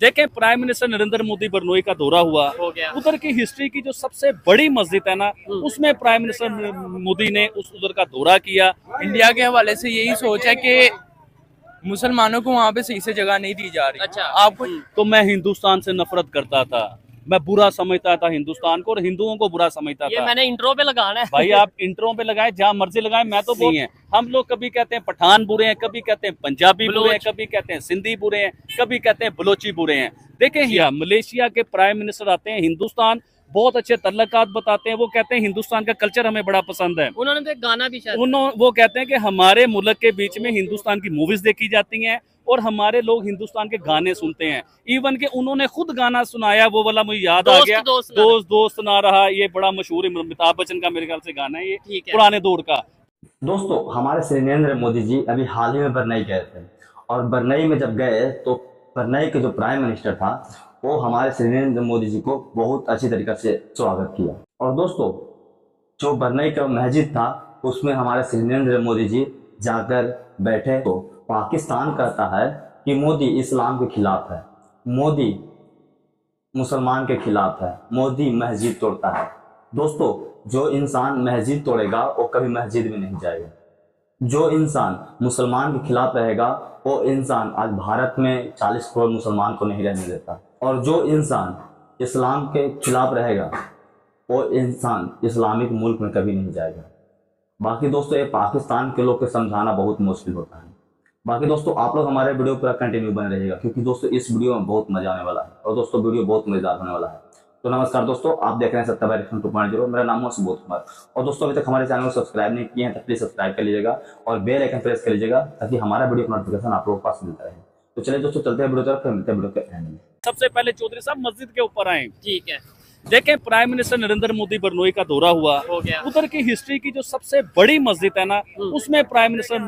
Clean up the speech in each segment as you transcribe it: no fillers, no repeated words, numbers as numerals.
देखें prime minister Narendra Modi बरनोई का दौरा हुआ, उधर की हिस्ट्री की जो सबसे बड़ी मस्जिद है ना, उसमें प्राइम मिनिस्टर मोदी ने उधर का दौरा किया। इंडिया के हवाले से यही सोच है कि मुसलमानों को वहाँ पे सही से जगह नहीं दी जा रही। अच्छा, आपको तो मैं हिंदुस्तान से नफरत करता था, मैं बुरा समझता था हिंदुस्तान को और हिंदुओं को बुरा समझता था। मैंने इंट्रो पे लगाना है भाई आप इंट्रो पे लगाए, जहाँ मर्जी लगाए, मैं तो नहीं है। हम लोग कभी कहते हैं पठान बुरे हैं, कभी कहते हैं पंजाबी बुरे हैं, कभी कहते हैं सिंधी बुरे हैं, कभी कहते हैं बलोची बुरे हैं। देखें यहाँ मलेशिया के प्राइम मिनिस्टर आते हैं हिंदुस्तान, बहुत अच्छे तल्लकात बताते हैं। वो कहते हैं हिंदुस्तान का कल्चर हमें बड़ा पसंद है। उन्होंने तो एक गाना भी शायद वो कहते हैं कि हमारे मुल्क के बीच में हिंदुस्तान की मूवीज देखी जाती हैं और हमारे लोग हिंदुस्तान के गाने सुनते हैं। इवन के उन्होंने खुद गाना सुनाया, वो वाला मुझे याद आ गया, दोस्त दोस्त ना रहा। ये बड़ा मशहूर है, अमिताभ बच्चन का मेरे ख्याल से गाना है, ये पुराने दौर का। दोस्तों हमारे श्री नरेंद्र मोदी जी अभी हाल ही में बरनई गए थे, और बरनई में जब गए तो बरनई के जो प्राइम मिनिस्टर था वो हमारे श्री नरेंद्र मोदी जी को बहुत अच्छी तरीके से स्वागत किया। और दोस्तों जो बरनई का मस्जिद था उसमें हमारे श्री नरेंद्र मोदी जी जाकर बैठे। तो पाकिस्तान कहता है कि मोदी इस्लाम के खिलाफ है, मोदी मुसलमान के खिलाफ है, मोदी मस्जिद तोड़ता है। दोस्तों जो इंसान मस्जिद तोड़ेगा वो कभी मस्जिद में नहीं जाएगा। जो इंसान मुसलमान के खिलाफ रहेगा वो इंसान आज भारत में 40 करोड़ मुसलमान को नहीं रहने देता। और जो इंसान इस्लाम के खिलाफ रहेगा वो इंसान इस्लामिक मुल्क में कभी नहीं जाएगा। बाकी दोस्तों ये पाकिस्तान के लोग को समझाना बहुत मुश्किल होता है। बाकी दोस्तों आप लोग हमारे वीडियो पूरा कंटिन्यू बने रहिएगा, क्योंकि दोस्तों इस वीडियो में बहुत मजा आने वाला है और दोस्तों वीडियो बहुत मजेदार होने वाला है। तो नमस्कार दोस्तों, आप देख रहे हैं सत्ता डायरेक्शन 2.0। मेरा नाम है सुबोध कुमार। और दोस्तों अभी तक हमारे चैनल को सब्सक्राइब नहीं किए हैं तो प्लीज सब्सक्राइब कर लीजिएगा और बेल आइकन प्रेस कर लीजिएगा ताकि हमारा वीडियो का नोटिफिकेशन आप लोगों को पास मिलता रहे। तो चलिए दोस्तों चलते हैं वीडियो तरफ, फिर मिलते हैं वीडियो के एंड में। सबसे पहले चौधरी साहब मस्जिद के ऊपर आए। ठीक है, देखें प्राइम मिनिस्टर नरेंद्र मोदी बरनोई का दौरा हुआ, उधर की हिस्ट्री की जो सबसे बड़ी मस्जिद है ना, उसमें प्राइम मिनिस्टर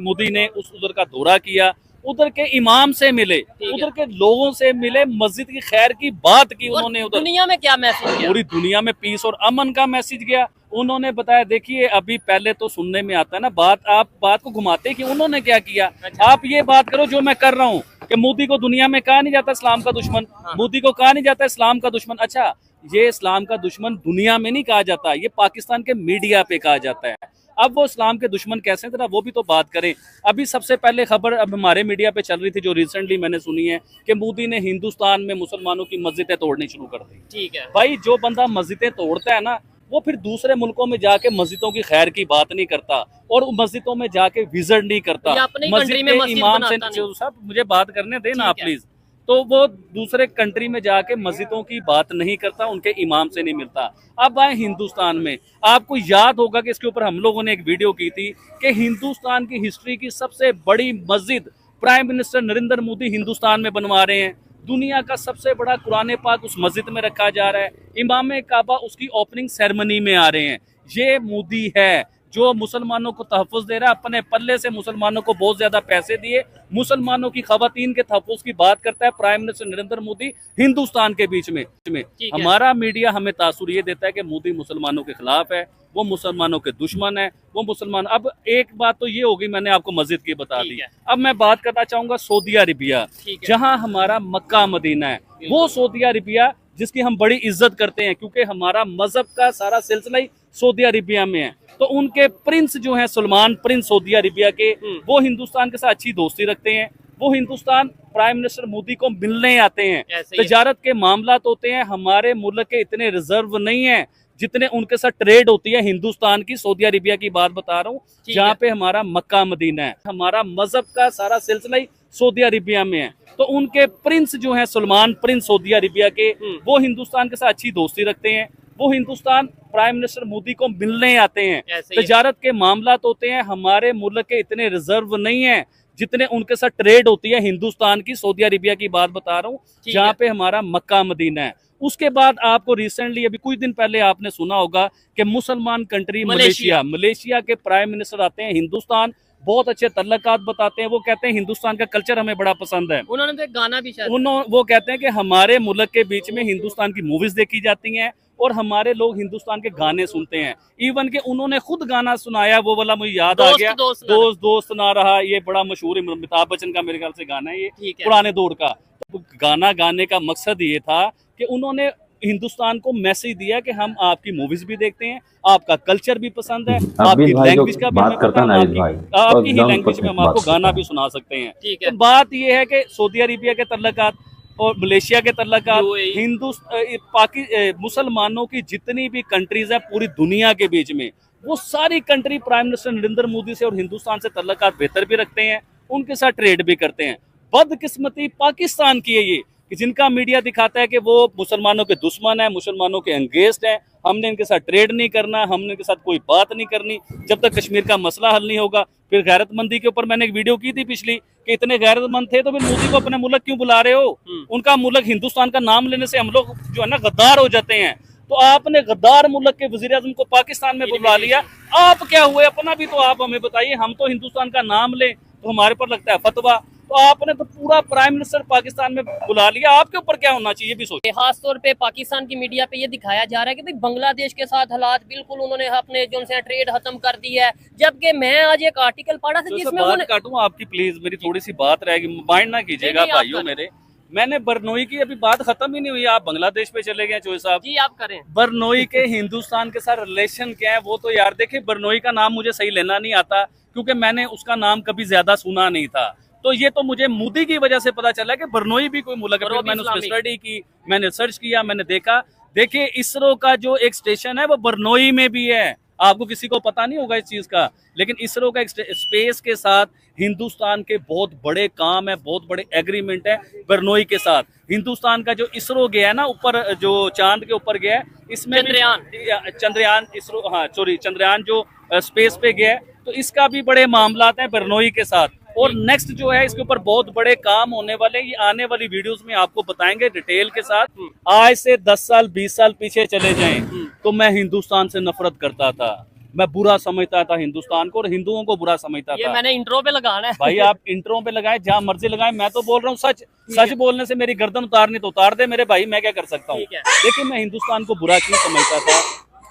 मोदी ने उधर का दौरा किया, उधर के इमाम से मिले, उधर के लोगों से मिले, मस्जिद की खैर की बात की उन्होंने। उधर दुनिया में क्या मैसेज गया? पूरी दुनिया में पीस और अमन का मैसेज गया। उन्होंने बताया, देखिए अभी पहले तो सुनने में आता है ना बात, आप बात को घुमाते कि उन्होंने क्या किया। आप ये बात करो जो मैं कर रहा हूँ कि मोदी को दुनिया में कहा नहीं जाता इस्लाम का दुश्मन, मोदी को कहा नहीं जाता इस्लाम का दुश्मन। अच्छा, ये इस्लाम का दुश्मन दुनिया में नहीं कहा जाता, ये पाकिस्तान के मीडिया पे कहा जाता है। अब वो इस्लाम के दुश्मन कैसे हैं, वो भी तो बात करें। अभी सबसे पहले खबर अब हमारे मीडिया पे चल रही थी, जो रिसेंटली मैंने सुनी है कि मोदी ने हिंदुस्तान में मुसलमानों की मस्जिदें तोड़नी शुरू कर दी। ठीक है भाई, जो बंदा मस्जिदें तोड़ता है ना, वो फिर दूसरे मुल्कों में जाके मस्जिदों की खैर की बात नहीं करता और मस्जिदों में जाके विजिट नहीं करता। मस्जिद में इमाम से सब मुझे बात करने देना आप प्लीज। तो वो दूसरे कंट्री में जाके मस्जिदों की बात नहीं करता, उनके इमाम से नहीं मिलता। अब आए हिंदुस्तान में, आपको याद होगा कि इसके ऊपर हम लोगों ने एक वीडियो की थी कि हिंदुस्तान की हिस्ट्री की सबसे बड़ी मस्जिद प्राइम मिनिस्टर नरेंद्र मोदी हिंदुस्तान में बनवा रहे हैं। दुनिया का सबसे बड़ा कुरान पाक उस मस्जिद में रखा जा रहा है। इमाम काबा उसकी ओपनिंग सेरेमनी में आ रहे हैं। ये मोदी है जो मुसलमानों को तहफ़्फ़ुज़ दे रहा है, अपने पल्ले से मुसलमानों को बहुत ज्यादा पैसे दिए, मुसलमानों की खवातीन के तहफ़्फ़ुज़ की बात करता है प्राइम मिनिस्टर नरेंद्र मोदी हिंदुस्तान के बीच में। हमारा मीडिया हमें तासुर ये देता है कि मोदी मुसलमानों के खिलाफ है, वो मुसलमानों के दुश्मन है, वो मुसलमान। अब एक बात तो ये होगी, मैंने आपको मस्जिद की बता दी। अब मैं बात करना चाहूंगा सऊदी अरबिया, जहां हमारा मक्का मदीना है। वो सऊदी अरबिया जिसकी हम बड़ी इज्जत करते हैं, क्योंकि हमारा मजहब का सारा सिलसिला ही सऊदी अरबिया में है। तो उनके प्रिंस जो हैं सलमान प्रिंस सऊदी अरबिया के, वो हिंदुस्तान के साथ अच्छी दोस्ती रखते हैं। वो हिंदुस्तान प्राइम मिनिस्टर मोदी को मिलने आते हैं। तजारत के मामलात होते हैं, हमारे मुल्क के इतने रिजर्व नहीं है जितने उनके साथ ट्रेड होती है हिंदुस्तान की। सऊदी अरबिया की बात बता रहा हूँ, जहाँ पे हमारा मक्का मदीना है। हमारा मजहब का सारा सिलसिला ही सऊदी अरबिया में है। तो उनके प्रिंस जो हैं सलमान प्रिंस सऊदी अरबिया के, वो हिंदुस्तान के साथ अच्छी दोस्ती रखते हैं। वो हिंदुस्तान प्राइम मिनिस्टर मोदी को मिलने आते हैं। तजारत के मामलात होते हैं, हमारे मुल्क के इतने रिजर्व नहीं है जितने उनके साथ ट्रेड होती है हिंदुस्तान की। सऊदी अरबिया की बात बता रहा हूँ, जहाँ पे हमारा मक्का मदीना है। उसके बाद आपको रिसेंटली अभी कुछ दिन पहले आपने सुना होगा कि मुसलमान कंट्री मलेशिया के प्राइम मिनिस्टर आते हैं हिंदुस्तान। बहुत अच्छे तल्लकात बताते हैं। वो कहते हैं हिंदुस्तान का कल्चर हमें बड़ा पसंद है। उन्होंने तो एक गाना भी शायद वो कहते हैं कि हमारे मुल्क के बीच में हिंदुस्तान की मूवीज देखी जाती हैं और हमारे लोग हिंदुस्तान के गाने सुनते हैं। इवन के उन्होंने खुद गाना सुनाया, वो वाला मुझे याद आ गया, दोस्त ना रहा, ये बड़ा मशहूर है, अमिताभ बच्चन का मेरे ख्याल से गाना है, ये पुराने दौर का। तो गाना गाने का मकसद ये था कि उन्होंने हिंदुस्तान को मैसेज दिया कि हम आपकी मूवीज भी देखते हैं, आपका कल्चर भी पसंद है, आपकी लैंग्वेज का भी हमें पता है, आपकी ही लैंग्वेज में हम आपको गाना भी सुना सकते हैं। तो बात यह है कि सऊदी अरेबिया के तल्लकात और मलेशिया के तल्लकात, मुसलमानों की जितनी भी कंट्रीज है पूरी दुनिया के बीच में, वो सारी country prime minister Narendra Modi से और हिंदुस्तान से तल्लकात बेहतर भी रखते हैं, उनके साथ ट्रेड भी करते हैं। बदकिस्मती पाकिस्तान की है ये कि जिनका मीडिया दिखाता है कि वो मुसलमानों के दुश्मन है, मुसलमानों के अंगेस्ट है, हमने इनके साथ ट्रेड नहीं करना, हमने इनके साथ कोई बात नहीं करनी जब तक कश्मीर का मसला हल नहीं होगा। फिर गैरतमंदी के ऊपर मैंने एक वीडियो की थी पिछली कि इतने गैरतमंद थे तो फिर मोदी को अपने मुल्क क्यों बुला रहे हो? उनका मुल्क हिंदुस्तान का नाम लेने से हम लोग जो है ना गद्दार हो जाते हैं। तो आपने गद्दार मुल्क के वजीर आजम को पाकिस्तान में बुला लिया, आप क्या हुए? अपना भी तो आप हमें बताइए। हम तो हिंदुस्तान का नाम लें तो हमारे पर लगता है फतवा, तो आपने तो पूरा प्राइम मिनिस्टर पाकिस्तान में बुला लिया, आपके ऊपर क्या होना चाहिए भी सोचिए। खास तौर पे पाकिस्तान की मीडिया पे ये दिखाया जा रहा है कि भाई बांग्लादेश के साथ हालात बिल्कुल उन्होंने अपने जो से ट्रेड खत्म कर दी है, जबकि मैं आज एक आर्टिकल पढ़ा था जिसमें बात काटूं आपकी, प्लीज मेरी थोड़ी सी बात रहेगी, माइंड ना कीजिएगा भाइयों मेरे। मैंने बरनोई की अभी बात खत्म ही नहीं हुई, आप बांग्लादेश पे चले गए चोई साहब जी। आप करें बरनोई के हिंदुस्तान के साथ रिलेशन क्या है वो तो यार देखिए, बरनोई का नाम मुझे सही लेना नहीं आता क्योंकि मैंने उसका नाम कभी ज्यादा सुना नहीं था। तो ये तो मुझे मोदी की वजह से पता चला कि बरनोई भी कोई मुल्क है। फिर मैंने उसमें स्टडी की, मैंने सर्च किया, मैंने देखा। देखिए इसरो का जो एक स्टेशन है वो बरनोई में भी है, आपको किसी को पता नहीं होगा इस चीज का, लेकिन इसरो का एक स्पेस के साथ हिंदुस्तान के बहुत बड़े काम है, बहुत बड़े एग्रीमेंट है बरनोई के साथ। हिंदुस्तान का जो इसरो गया है ना ऊपर, जो चांद के ऊपर गया है, इसमें चंद्रयान इसरो, हाँ सॉरी चंद्रयान जो स्पेस पे गया है, तो इसका भी बड़े मामलात हैं बरनोई के साथ। और नेक्स्ट जो है इसके ऊपर बहुत बड़े काम होने वाले, ये आने वाली वीडियोस में आपको बताएंगे डिटेल के साथ। आज से 10 साल 20 साल पीछे चले जाएं तो मैं हिंदुस्तान से नफरत करता था, मैं बुरा समझता था हिंदुस्तान को और हिंदुओं को बुरा समझता था। मैंने इंट्रो पे लगाना है भाई, आप इंट्रो पे लगाए, जहां मर्जी लगाए, मैं तो बोल रहा हूँ सच। सच बोलने से मेरी गर्दन उतारनी तो उतार दे मेरे भाई, मैं क्या कर सकता हूँ। लेकिन मैं हिंदुस्तान को बुरा क्यों समझता था?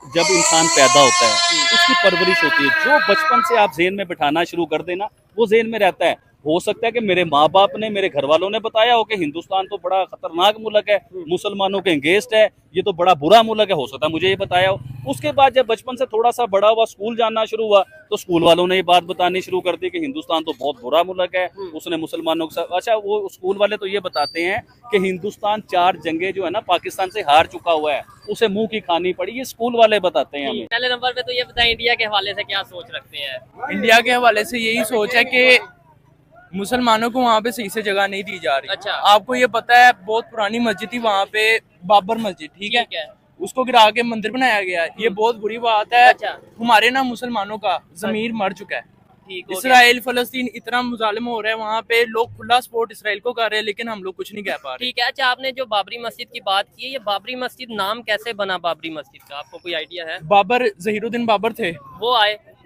जब इंसान पैदा होता है उसकी परवरिश होती है, जो बचपन से आप जेहन में बिठाना शुरू कर देना वो जेहन में रहता है। हो सकता है कि मेरे माँ बाप ने, मेरे घर वालों ने बताया हो कि हिंदुस्तान तो बड़ा खतरनाक मुल्क है, मुसलमानों के अगेंस्ट है, ये तो बड़ा बुरा मुल्क है, हो सकता है मुझे ये बताया हो। उसके बाद जब बचपन से थोड़ा सा बड़ा हुआ, स्कूल जाना शुरू हुआ, तो स्कूल वालों ने ये बात बतानी शुरू कर दी कि हिंदुस्तान तो बहुत बुरा मुल्क है, उसने मुसलमानों के साथ। अच्छा, वो स्कूल वाले तो ये बताते हैं कि हिंदुस्तान 4 जंगे जो है ना पाकिस्तान से हार चुका हुआ है, उसे मुंह की खानी पड़ी, ये स्कूल वाले बताते हैं हमें। पहले नंबर पे तो ये बताएं, इंडिया के हवाले से क्या सोच रखते हैं? इंडिया के हवाले से यही सोच है कि मुसलमानों को वहाँ पे सही से जगह नहीं दी जा रही। अच्छा। आपको ये पता है बहुत पुरानी मस्जिद थी वहाँ पे, बाबर मस्जिद, ठीक है, उसको गिरा के मंदिर बनाया गया, ये बहुत बुरी बात है। अच्छा। हमारे ना मुसलमानों का जमीर मर चुका है। इसराइल फलस्तीन इतना मुजालिम हो रहा है, वहाँ पे लोग खुला सपोर्ट इसराइल को कर रहे हैं, लेकिन हम लोग कुछ नहीं कह पा रहे। ठीक है। अच्छा, आपने जो बाबरी मस्जिद की बात की है, ये बाबरी मस्जिद नाम कैसे बना बाबरी मस्जिद का, आपको कोई आइडिया है? बाबर, जहीरुद्दीन बाबर थे,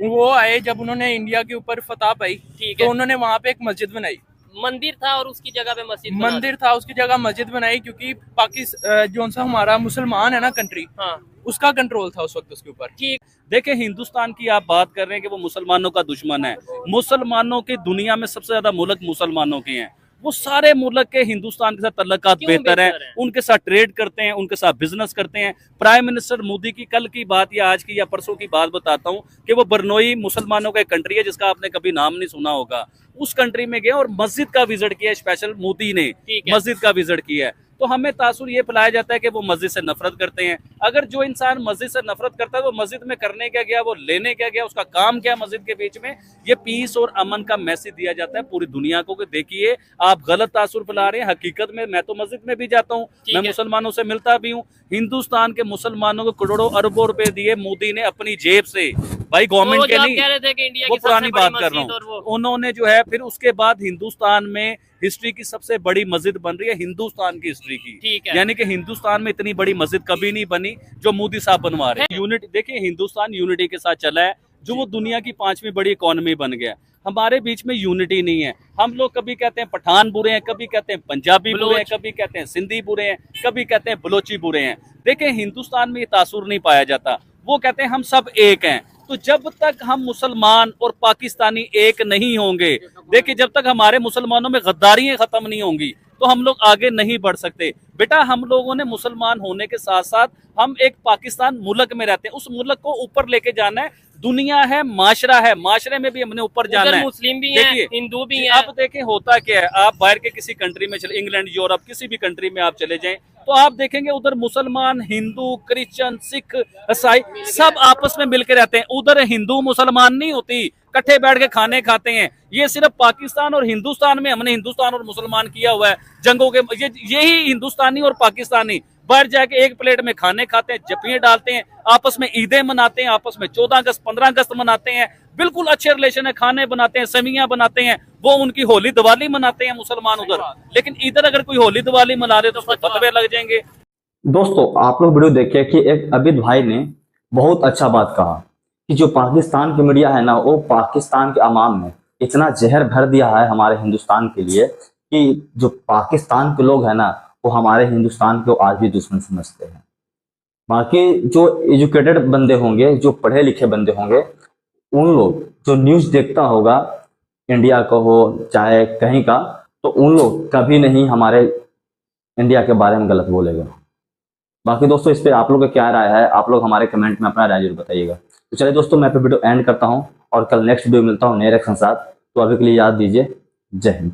वो आए जब उन्होंने इंडिया के ऊपर फतह पाई, तो उन्होंने वहाँ पे एक मस्जिद बनाई, मंदिर था और उसकी जगह पे मस्जिद, मंदिर था उसकी जगह मस्जिद बनाई, क्योंकि पाकिस्तान जो सा हमारा मुसलमान है ना कंट्री, हाँ, उसका कंट्रोल था उस वक्त उसके ऊपर। ठीक, देखिए हिंदुस्तान की आप बात कर रहे हैं कि वो मुसलमानों का दुश्मन है। मुसलमानों की दुनिया में सबसे ज्यादा मुल्क मुसलमानों के हैं, वो सारे मुल्क के हिंदुस्तान के साथ तल्लकात बेहतर हैं, उनके साथ ट्रेड करते हैं, उनके साथ बिजनेस करते हैं। प्राइम मिनिस्टर मोदी की कल की बात या आज की या परसों की बात बताता हूँ कि वो बरनोई मुसलमानों का एक कंट्री है जिसका आपने कभी नाम नहीं सुना होगा, उस कंट्री में गए और मस्जिद का विजिट किया, स्पेशल मोदी ने मस्जिद का विजिट किया है। तो हमें तासुर ये फैलाया जाता है कि वो मस्जिद से नफरत करते हैं। अगर जो इंसान मस्जिद से नफरत करता है वो मस्जिद में करने क्या गया, वो लेने क्या गया, उसका काम क्या मस्जिद के बीच में? ये पीस और अमन का मैसेज दिया जाता है पूरी दुनिया को कि देखिए आप गलत तासुर फैला रहे हैं। हकीकत में मैं तो मस्जिद में भी जाता हूँ, मैं मुसलमानों से मिलता भी हूँ। हिंदुस्तान के मुसलमानों को करोड़ों अरबों रुपए दिए मोदी ने अपनी जेब से, भाई गवर्नमेंट के नहीं, कह रहे थे कि इंडिया वो पुरानी बात कर रहा हूँ। उन्होंने जो है फिर उसके बाद हिंदुस्तान में हिस्ट्री की सबसे बड़ी मस्जिद बन रही है हिंदुस्तान की हिस्ट्री की, यानी कि हिंदुस्तान में इतनी बड़ी मस्जिद कभी नहीं बनी जो मोदी साहब बनवा रहे हैं। यूनिटी देखिए, हिंदुस्तान यूनिटी के साथ चला है, जो वो दुनिया की 5वीं बड़ी इकोनॉमी बन गया। हमारे बीच में यूनिटी नहीं है। हम लोग कभी कहते हैं पठान बुरे हैं, कभी कहते हैं पंजाबी बुरे हैं, कभी कहते हैं सिंधी बुरे हैं, कभी कहते हैं बलोची बुरे हैं। देखें, हिंदुस्तान में ये तासुर नहीं पाया जाता। वो कहते हैं हम सब एक हैं। तो जब तक हम मुसलमान और पाकिस्तानी एक नहीं होंगे, देखिए जब तक हमारे मुसलमानों में गद्दारियां खत्म नहीं होंगी तो हम लोग आगे नहीं बढ़ सकते। बेटा, हम लोगों ने मुसलमान होने के साथ साथ हम एक पाकिस्तान मुल्क में रहते हैं, उस मुल्क को ऊपर लेके जाना है। दुनिया है, माशरा है, माशरे में भी हमने ऊपर जाना है। मुस्लिम भी हैं, हिंदू भी हैं। आप देखें होता क्या है, आप बाहर के किसी कंट्री में चले, इंग्लैंड, यूरोप, किसी भी कंट्री में आप चले जाएं तो आप देखेंगे उधर मुसलमान, हिंदू, क्रिश्चियन, सिख, ईसाई सब आपस में मिलकर रहते हैं। उधर हिंदू मुसलमान नहीं होती, इकट्ठे बैठ के खाने खाते हैं। ये सिर्फ पाकिस्तान और हिंदुस्तान में हमने हिंदुस्तान और मुसलमान किया हुआ है जंगों के। यही हिंदुस्तानी और पाकिस्तानी बाहर जाके एक प्लेट में खाने खाते हैं, जपियां डालते हैं, आपस में ईदें मनाते हैं, आपस में 14 अगस्त 15 अगस्त मनाते हैं, बिल्कुल अच्छे रिलेशन है, खाने बनाते हैं, समियां बनाते हैं। वो उनकी होली दिवाली मनाते हैं मुसलमान उधर, लेकिन इधर अगर कोई होली दिवाली मना रहे तो फतवे लग जाएंगे। दोस्तों, आप लोग वीडियो देखिए कि एक अबिद भाई ने बहुत अच्छा बात कहा कि जो पाकिस्तान की मीडिया है ना, वो पाकिस्तान के अवाम में इतना जहर भर दिया है हमारे हिंदुस्तान के लिए कि जो पाकिस्तान के लोग हैं ना, वो हमारे हिंदुस्तान को आज भी दुश्मन समझते हैं। बाकी जो एजुकेटेड बंदे होंगे, जो पढ़े लिखे बंदे होंगे, उन लोग जो न्यूज़ देखता होगा, इंडिया का हो चाहे कहीं का, तो उन लोग कभी नहीं हमारे इंडिया के बारे में गलत बोलेगा। बाकी दोस्तों, इस पर आप लोग का क्या राय है, आप लोग हमारे कमेंट में अपना राय जरूर बताइएगा। तो चलिए दोस्तों, मैं वीडियो एंड करता हूँ और कल नेक्स्ट वीडियो मिलता हूँ नए रिएक्शन के साथ। तो अभी के लिए याद दीजिए, जय हिंद।